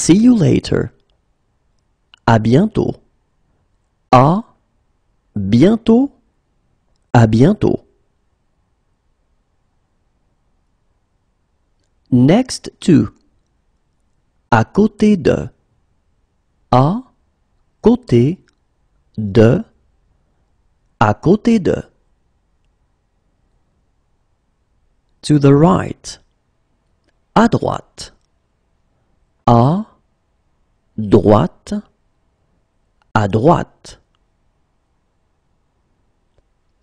See you later. À bientôt. À bientôt. À bientôt. Next to. À côté de. À côté de. À côté de. To the right. À droite. À droite. À droite.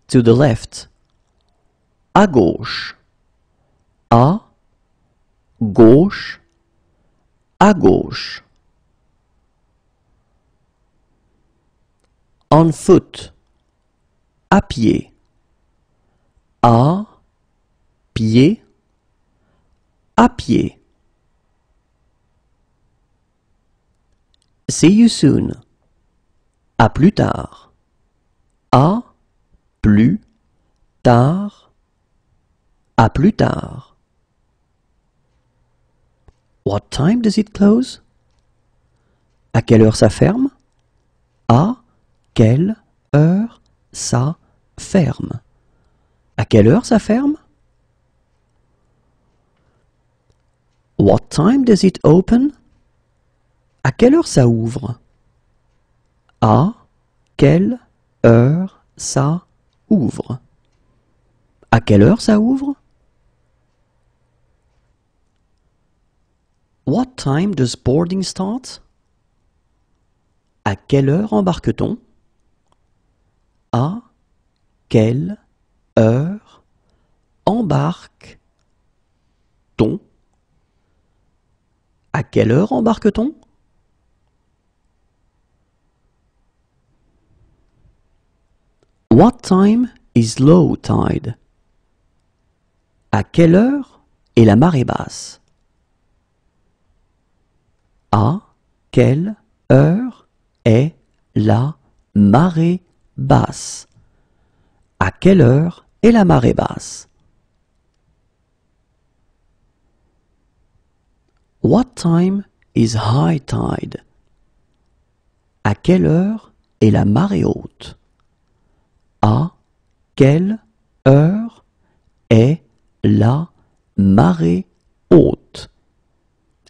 To the left. À gauche. À gauche. À gauche. On foot. À pied. À pied. À pied. See you soon. À plus tard. À plus tard. À plus tard. What time does it close? À quelle heure ça ferme? À quelle heure ça ferme? À quelle heure ça ferme? What time does it open? À quelle heure ça ouvre? À quelle heure ça ouvre? À quelle heure ça ouvre? What time does boarding start? À quelle heure embarque-t-on? À quelle heure embarque-t-on? À quelle heure embarque-t-on? What time is low tide? À quelle heure est la marée basse? À quelle heure est la marée basse? À quelle heure est la marée basse? What time is high tide? À quelle heure est la marée haute? À quelle heure est la marée haute?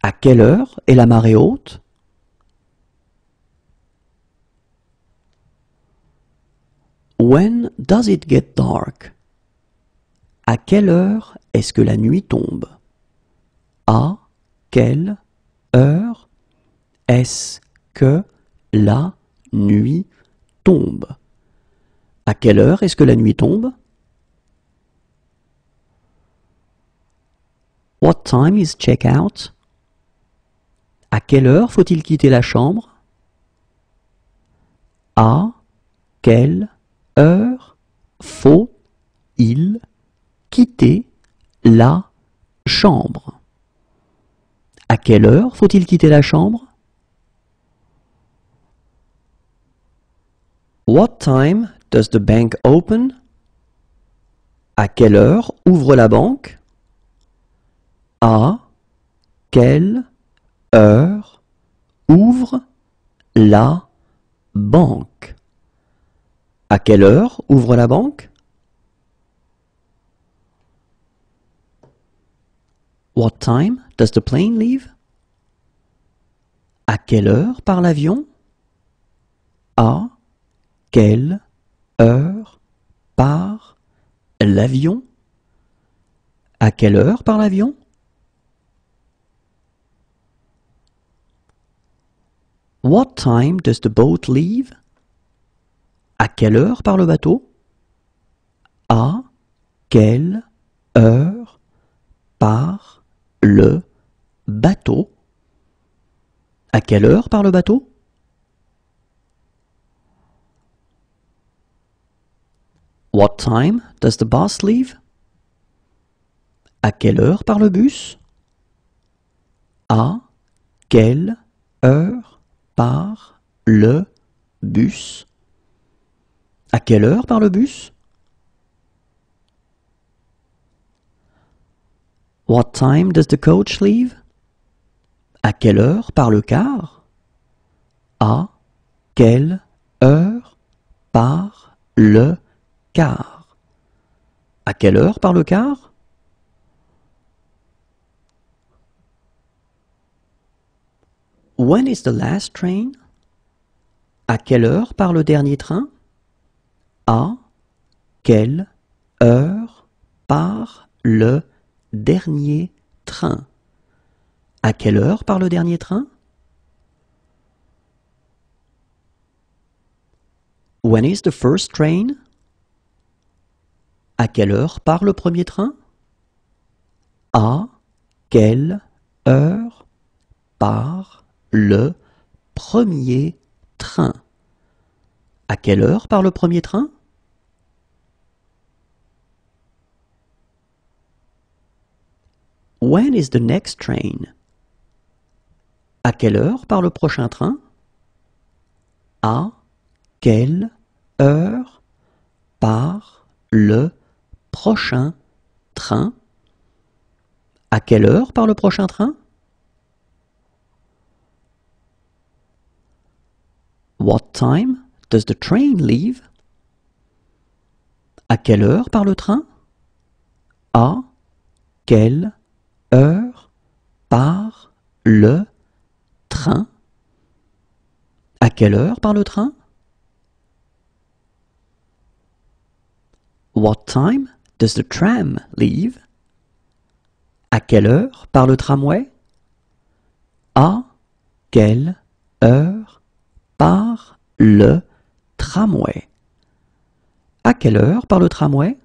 À quelle heure est la marée haute? When does it get dark? À quelle heure est-ce que la nuit tombe? À quelle heure est-ce que la nuit tombe? À quelle heure est-ce que la nuit tombe? What time is check-out? À quelle heure faut-il quitter la chambre? À quelle heure faut-il quitter la chambre? À quelle heure faut-il quitter la chambre? What time does the bank open? À quelle heure ouvre la banque? À quelle heure ouvre la banque? À quelle heure ouvre la banque? What time does the plane leave? À quelle heure part l'avion? À quelle heure part l'avion? À quelle heure part l'avion? What time does the boat leave? À quelle heure part le bateau? À quelle heure part le bateau? À quelle heure part le bateau? What time does the bus leave? À quelle heure part le bus? À quelle heure part le bus? À quelle heure part le bus? What time does the coach leave? À quelle heure part le car? À quelle heure part le car? À quelle heure part le car? When is the last train? À quelle heure part le dernier train? À quelle heure part le dernier train? À quelle heure part le dernier train? When is the first train? À quelle heure part le premier train? À quelle heure part le premier train? À quelle heure part le premier train? When is the next train? À quelle heure part le prochain train? À quelle heure part le prochain train? À quelle heure part le prochain train? What time does the train leave? À quelle heure part le train? À quelle heure part le train? À quelle heure part le train? What time does the tram leave? À quelle heure part le tramway? À quelle heure part le tramway? À quelle heure part le tramway?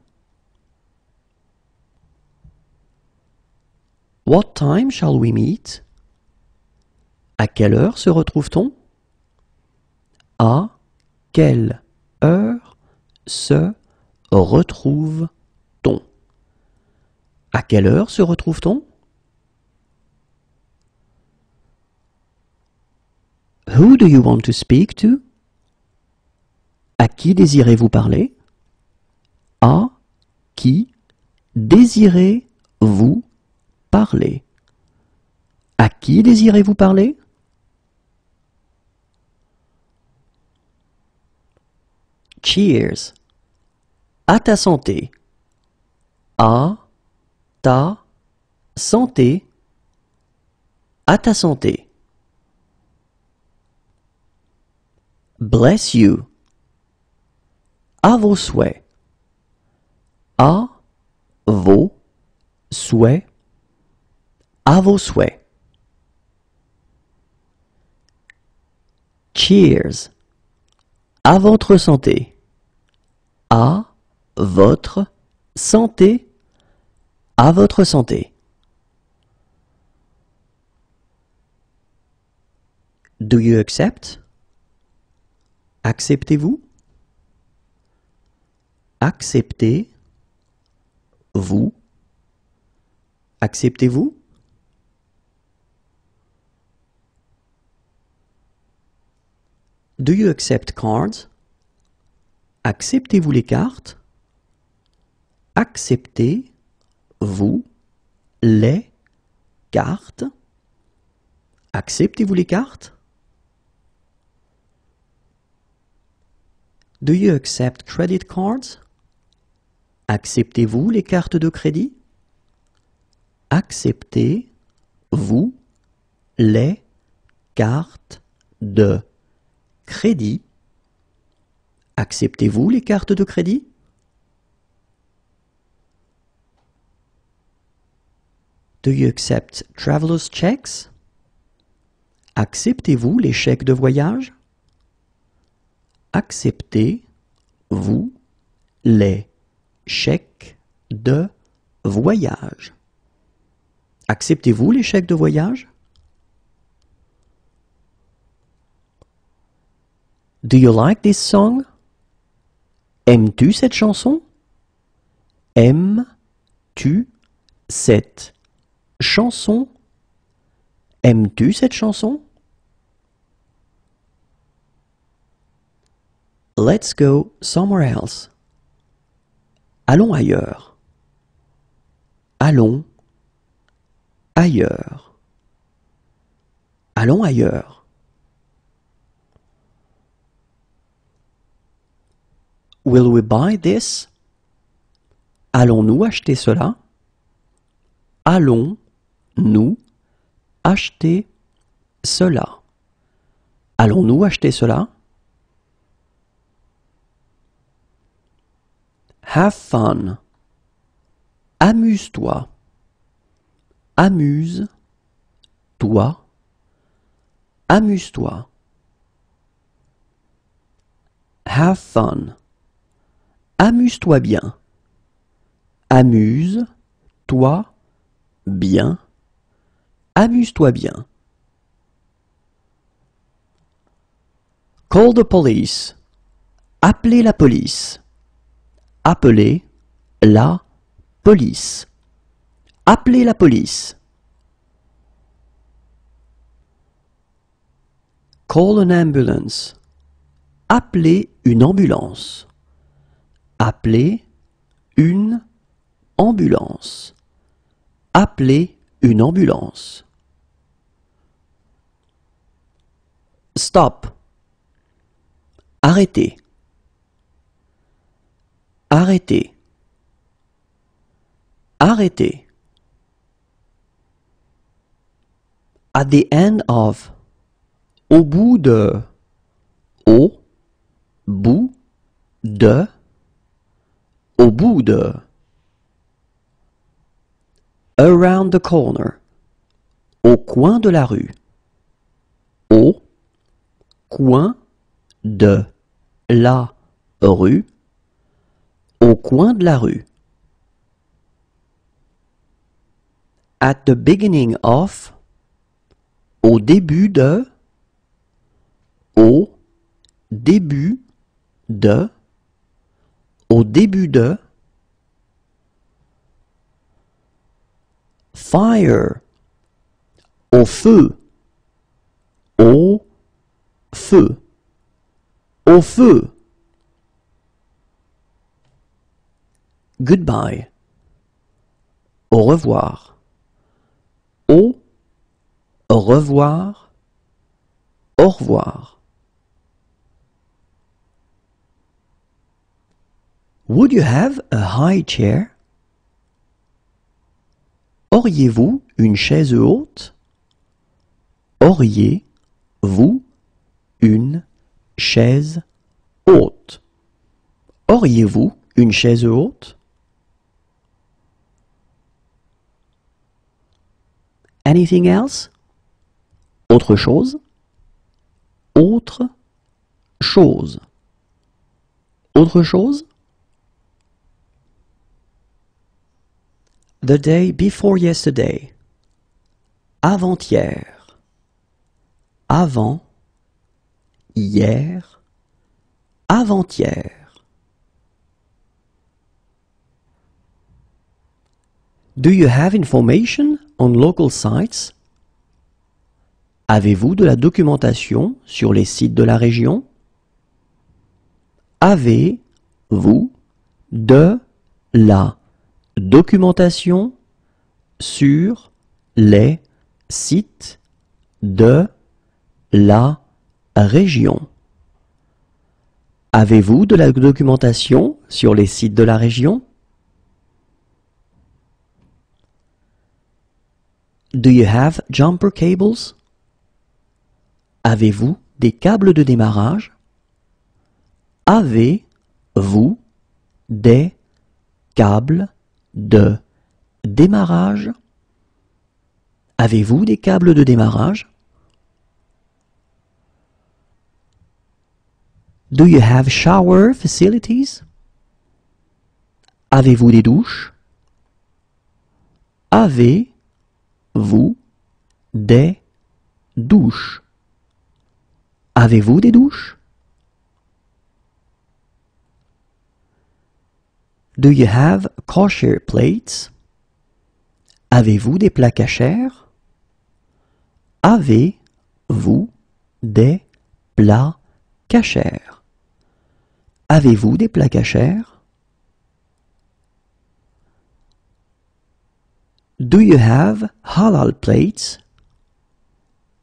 What time shall we meet? À quelle heure se retrouve-t-on? À quelle heure se retrouve-t-on? À quelle heure se retrouve-t-on? Who do you want to speak to? À qui désirez-vous parler? À qui désirez-vous parler? À qui désirez-vous parler? Cheers. À ta santé. À ta santé. À ta santé. Bless you. À vos souhaits. À vos souhaits. À vos souhaits. Cheers. À votre santé. À votre santé. À votre santé. Do you accept? Acceptez-vous? Acceptez-vous? Acceptez-vous? Do you accept cards? Acceptez-vous les cartes? Acceptez-vous les cartes? Acceptez-vous les cartes? Do you accept credit cards? Acceptez-vous les cartes de crédit? Acceptez-vous les cartes de crédit? Acceptez-vous les cartes de crédit? Do you accept traveler's checks? Acceptez-vous les chèques de voyage? Acceptez-vous les chèques de voyage? Acceptez-vous les chèques de voyage? Do you like this song? Aimes-tu cette chanson? Aimes-tu cette chanson? Aimes-tu cette chanson? Let's go somewhere else. Allons ailleurs. Allons ailleurs. Allons ailleurs. Will we buy this? Allons-nous acheter cela? Allons-nous acheter cela? Allons-nous acheter cela? Have fun. Amuse-toi. Amuse-toi. Amuse-toi. Have fun. Amuse-toi bien. Amuse-toi bien. Amuse-toi bien. Call the police. Appelez la police. Appelez la police. Appelez la police. Call an ambulance. Appelez une ambulance. Appelez une ambulance. Appelez une ambulance. Stop. Arrêtez. Arrêtez. Arrêtez. At the end of. Au bout de. Au bout de. Au bout de. Around the corner. Au coin de la rue. Au coin de la rue. Au coin de la rue. At the beginning of. Au début de. Au début de. Au début de. Fire. Au feu. Au feu. Au feu. Goodbye. Au revoir. Au revoir. Au revoir. Would you have a high chair? Auriez-vous une chaise haute? Auriez-vous une chaise haute? Auriez-vous une chaise haute? Anything else? Autre chose? Autre chose. Autre chose? The day before yesterday. Avant-hier. Avant. Hier. Avant-hier. Do you have information on local sites? Avez-vous de la documentation sur les sites de la région? Avez-vous de la documentation sur les sites de la région? Avez-vous de la documentation sur les sites de la région? Do you have jumper cables? Avez-vous des câbles de démarrage? Avez-vous des câbles de démarrage? Avez-vous des câbles de démarrage? Do you have shower facilities? Avez-vous des douches? Avez-vous des douches? Avez-vous des douches? Do you have kosher plates? Avez-vous des plats kosher? Avez-vous des plats kosher? Avez-vous des plats kosher? Do you have halal plates?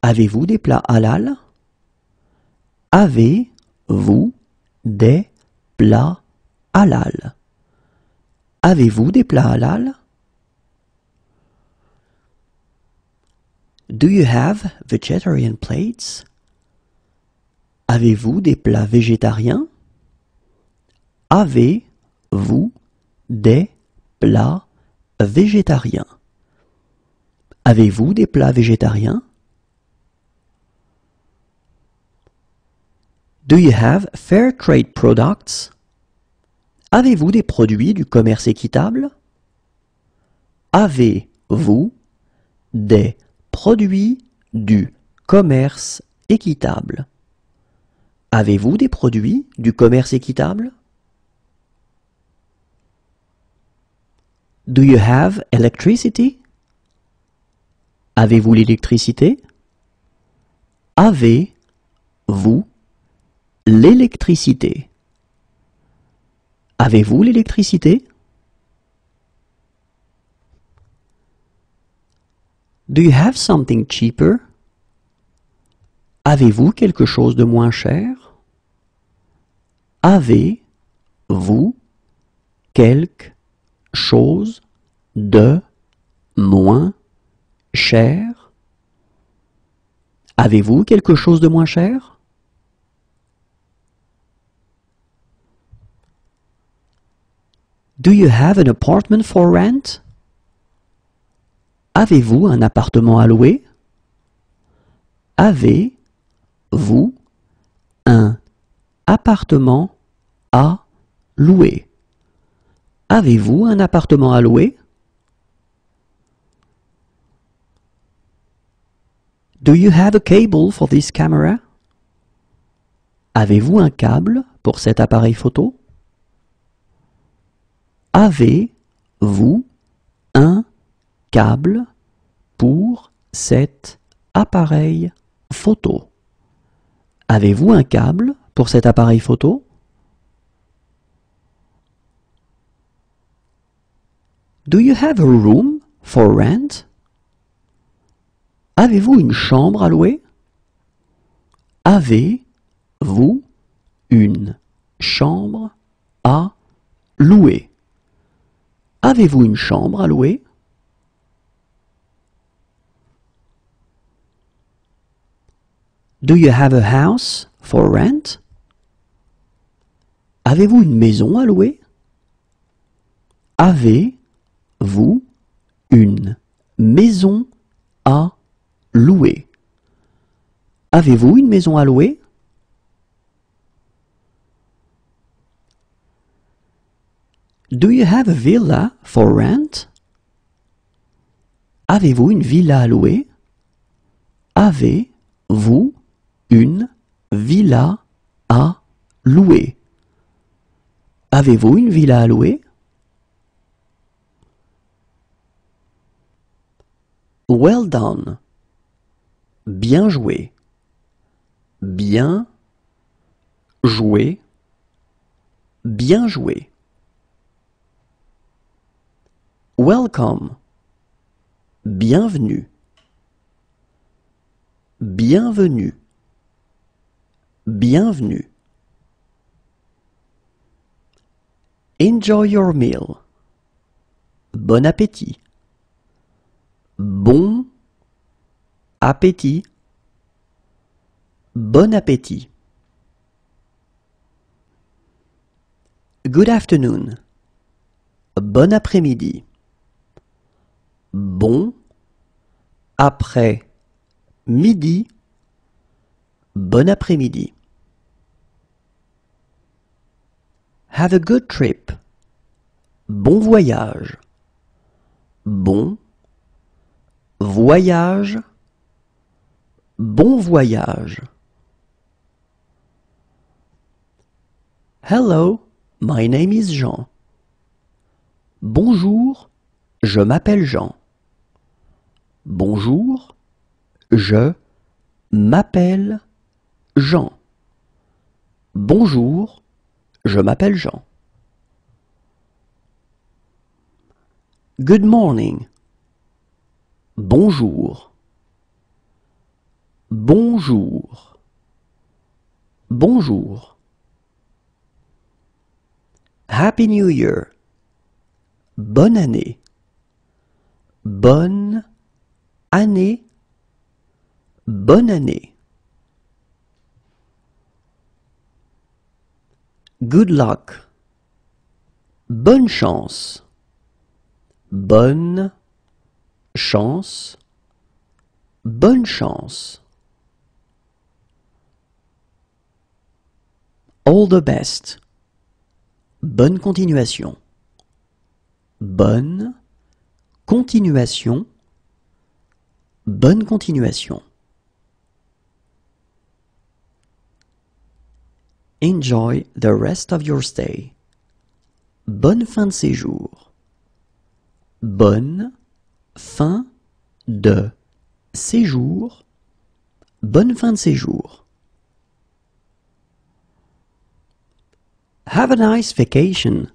Avez-vous des plats halal? Avez-vous des plats halal? Avez-vous des plats halal? Do you have vegetarian plates? Avez-vous des plats végétariens? Avez-vous des plats végétariens? Avez-vous des plats végétariens? Do you have fair trade products? Avez-vous des produits du commerce équitable? Avez-vous des produits du commerce équitable? Avez-vous des produits du commerce équitable? Do you have electricity? Avez-vous l'électricité? Avez-vous l'électricité? Avez-vous l'électricité? Do you have something cheaper? Avez-vous quelque chose de moins cher? Avez-vous quelque chose de moins cher? Avez-vous quelque chose de moins cher? Do you have an apartment for rent? Avez-vous un appartement à louer? Avez-vous un appartement à louer? Avez-vous un appartement à louer? Do you have a cable for this camera? Avez-vous un câble pour cet appareil photo? Avez-vous un câble pour cet appareil photo? Avez-vous un câble pour cet appareil photo? Do you have a room for rent? Avez-vous une chambre à louer? Avez-vous une chambre à louer? Avez-vous une chambre à louer? Do you have a house for rent? Avez-vous une maison à louer? Avez-vous une maison à louer? Avez-vous une maison à louer? Do you have a villa for rent? Avez-vous une villa à louer? Avez-vous une villa à louer? Avez-vous une villa à louer? Well done. Bien joué. Bien joué. Bien joué. Welcome. Bienvenue. Bienvenue. Bienvenue. Enjoy your meal. Bon appétit. Bon appétit. Bon appétit. Good afternoon. Bon après-midi. Bon après-midi. Bon après-midi. Have a good trip. Bon voyage. Bon voyage. Bon voyage. Hello, my name is Jean. Bonjour, je m'appelle Jean. Bonjour, je m'appelle Jean. Bonjour, je m'appelle Jean. Good morning. Bonjour. Bonjour. Bonjour. Happy New Year. Bonne année. Bonne année. Bonne année. Good luck. Bonne chance. Bonne chance. Bonne chance. All the best. Bonne continuation. Bonne continuation. Bonne continuation. Enjoy the rest of your stay. Bonne fin de séjour. Bonne fin de séjour. Bonne fin de séjour. Have a nice vacation.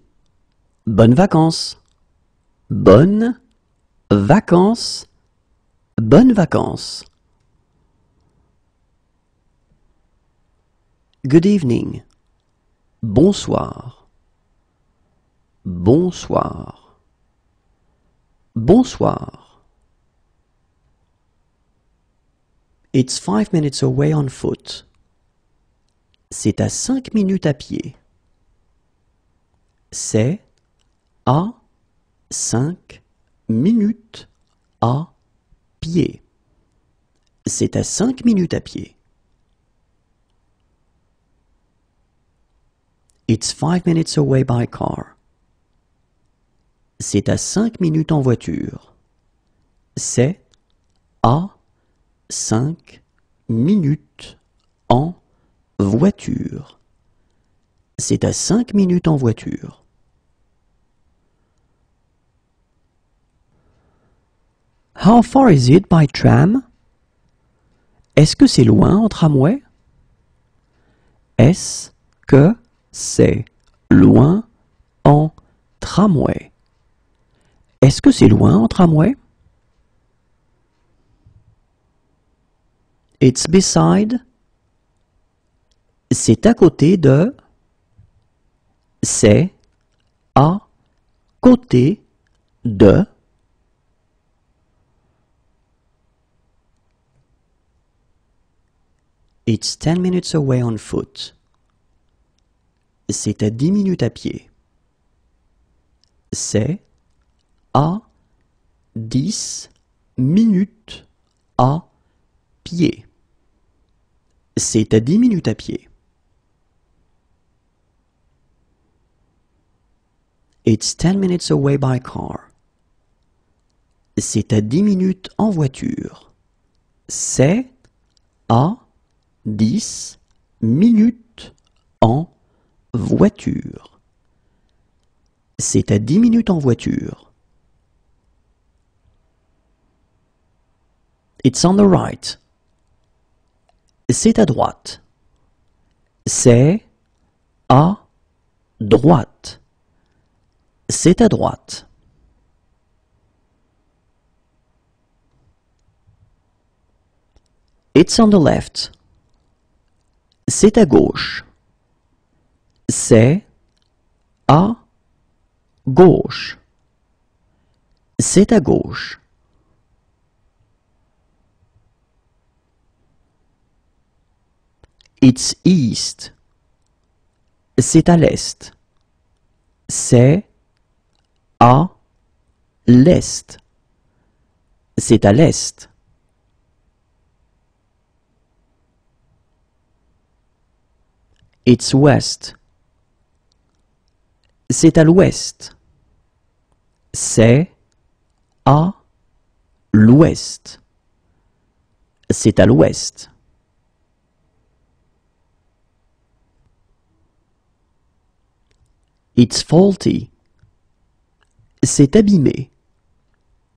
Bonnes vacances. Bonnes vacances. Bonnes vacances. Good evening. Bonsoir. Bonsoir. Bonsoir. It's 5 minutes away on foot. C'est à 5 minutes à pied. C'est à 5 minutes à pied. C'est à 5 minutes à pied. It's 5 minutes away by car. C'est à 5 minutes en voiture. C'est à 5 minutes en voiture. C'est à 5 minutes en voiture. How far is it by tram? Est-ce que c'est loin en tramway? Est-ce que c'est loin en tramway? Est-ce que c'est loin en tramway? It's beside. C'est à côté de. C'est à côté de. It's 10 minutes away on foot. C'est à 10 minutes à pied. C'est à 10 minutes à pied. C'est à 10 minutes à pied. It's 10 minutes away by car. C'est à 10 minutes en voiture. C'est à 10 minutes en voiture. C'est à 10 minutes en voiture. It's on the right. C'est à droite. C'est à droite. C'est à droite. It's on the left. C'est à gauche. C'est à gauche. C'est à gauche. It's east. C'est à l'est. C'est à l'est. C'est à l'est. It's west. C'est à l'ouest. C'est à l'ouest. C'est à l'ouest. It's faulty. C'est abîmé.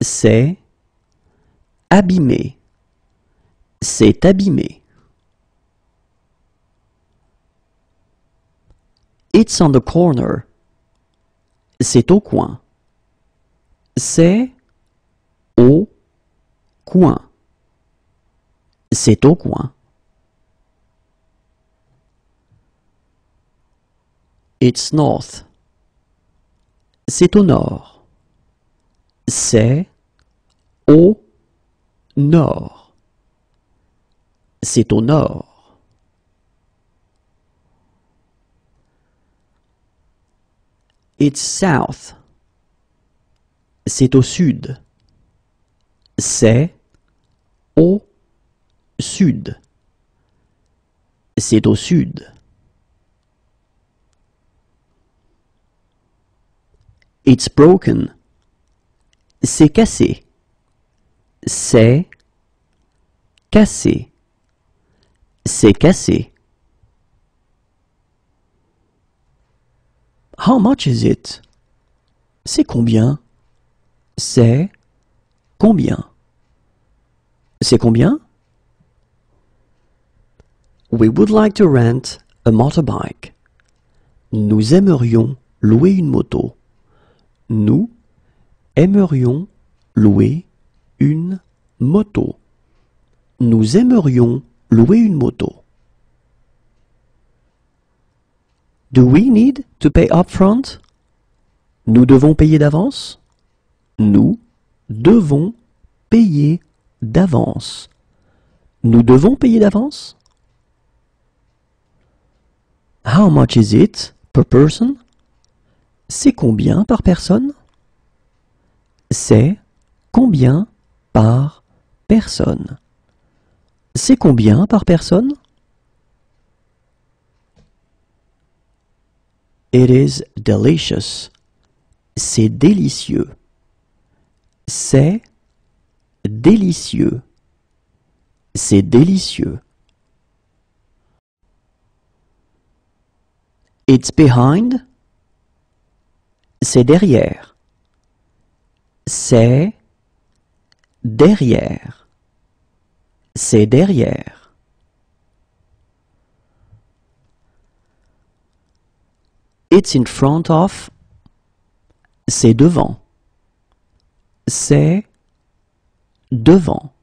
C'est abîmé. C'est abîmé. It's on the corner. C'est au coin. C'est au coin. C'est au coin. It's north. C'est au nord. C'est au nord. C'est au nord. It's south. C'est au sud. C'est au sud. C'est au sud. It's broken. C'est cassé. C'est cassé. C'est cassé. How much is it? C'est combien? C'est combien? C'est combien? We would like to rent a motorbike. Nous aimerions louer une moto. Nous aimerions louer une moto. Nous aimerions louer une moto. Do we need to pay upfront? Nous devons payer d'avance? Nous devons payer d'avance. Nous devons payer d'avance? How much is it per person? C'est combien par personne? C'est combien par personne? C'est combien par personne? It is delicious. C'est délicieux. C'est délicieux. C'est délicieux. It's behind. C'est derrière. C'est derrière. C'est derrière. It's in front of. C'est devant. C'est devant.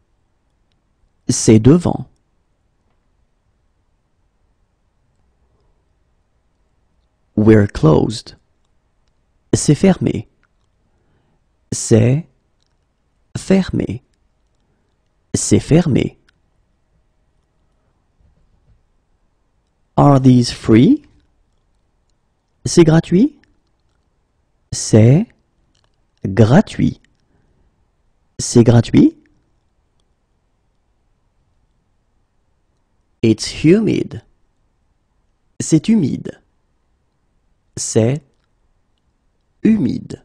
C'est devant. We're closed. C'est fermé. C'est fermé. C'est fermé. Are these free? C'est gratuit? C'est gratuit. C'est gratuit? It's humid. C'est humide. C'est humide.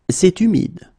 C'est humide.